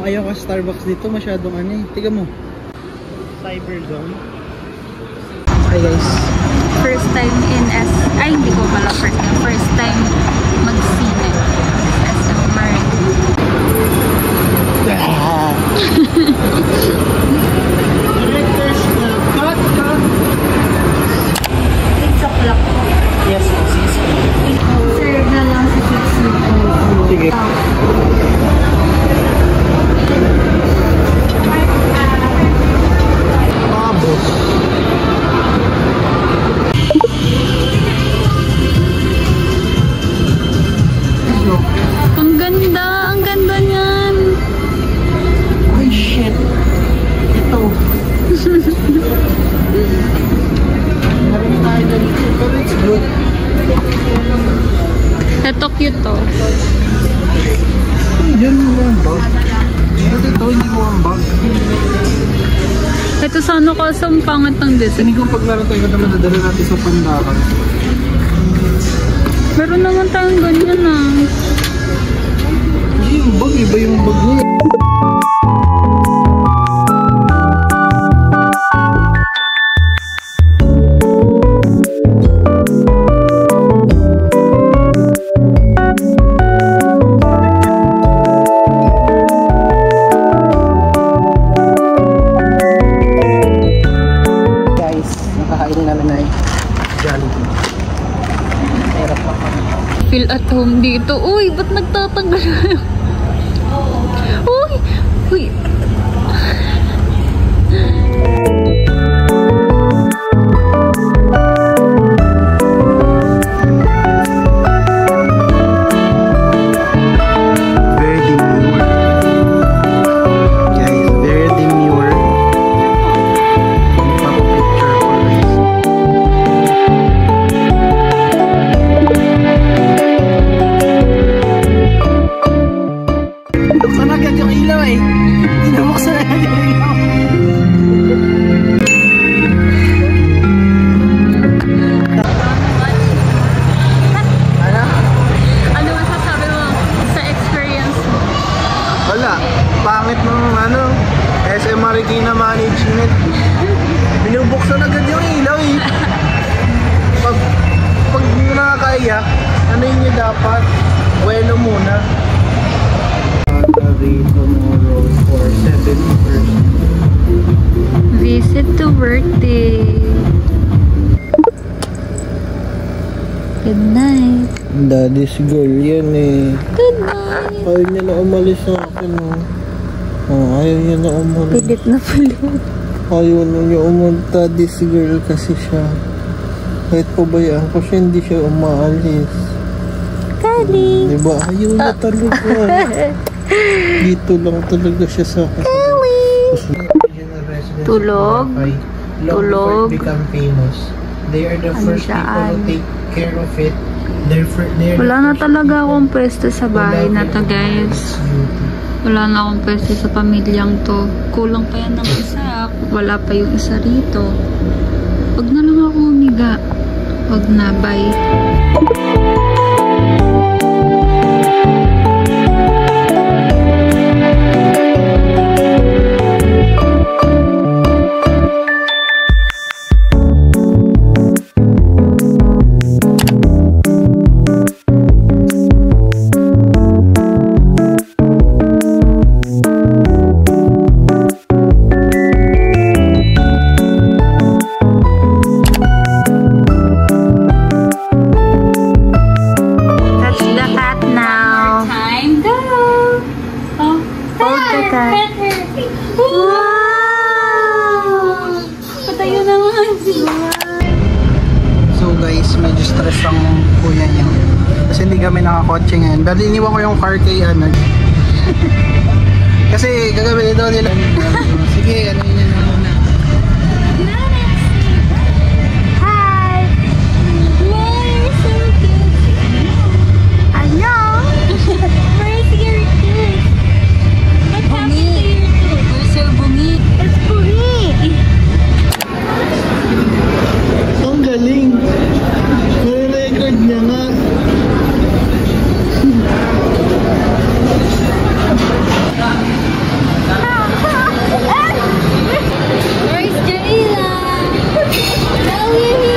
ayaw ka Starbucks dito, masyadong ano eh. Tiga mo. Cyber Zone. Hi guys. First time in S... Ay, hindi ko pala first time. First time mag-sine. SM Marikina. It's o'clock. Yes, Serve na lang si Sixty. sige. Boss. Ang ganda niyan. Ay, shit. Ito. Meron tayo ganito, pero it's good. Ito cute to. Yan mo ang bag. Ito, hindi mo ang bag. Ito sa ano kasi ang pangat ng design. Hindi ko paglaro tayo ka naman nadala natin sa pandakan. Meron naman tayong ganyan ah. Hindi yung bag, iba yung bag niya. Feel at home dito. Uy, ba't nagtatanggal? Uy! Uy! Pangit ng ano, SM Marikina management. Binubuksan agad yung ilaw eh. Pag nakakaiyak, ano yun yung dapat? Welo muna. Tomorrow for 71st. Visit to birthday. Good night. Daddy's girl yan eh. Good night. Ayaw niya na umalis sa akin oh. Oh, ayaw niya na umalis. Pilit na pala. Ayaw na niya umalis. Daddy's girl kasi siya. Kahit pabayaan ko siya, hindi siya umaalis. Kali. Diba? Ayaw niya talaga. Dito lang talaga siya sa akin. Kali. Tulog. Tulog. Become famous. They are the first people who take care of it. Wala na talaga akong pwesto sa bahay na to, guys. Wala na akong pwesto sa pamilyang to. Kulang pa yan ng isa. Wala pa yung isa rito. Wag na lang ako umiga. Wag na, bye. Medyo stress ang kuya niya kasi hindi kami nakakotse ngayon. Dahil iniwan ko yung car kay ano kasi gagawin ito nila. Sige, ano yun na muna. Hi! Wow, you're so cute. Ano? Where's your tooth? What happened to your tooth? Where's your bungi? It's bungi! Ang galing! Record niya nga. nangihingi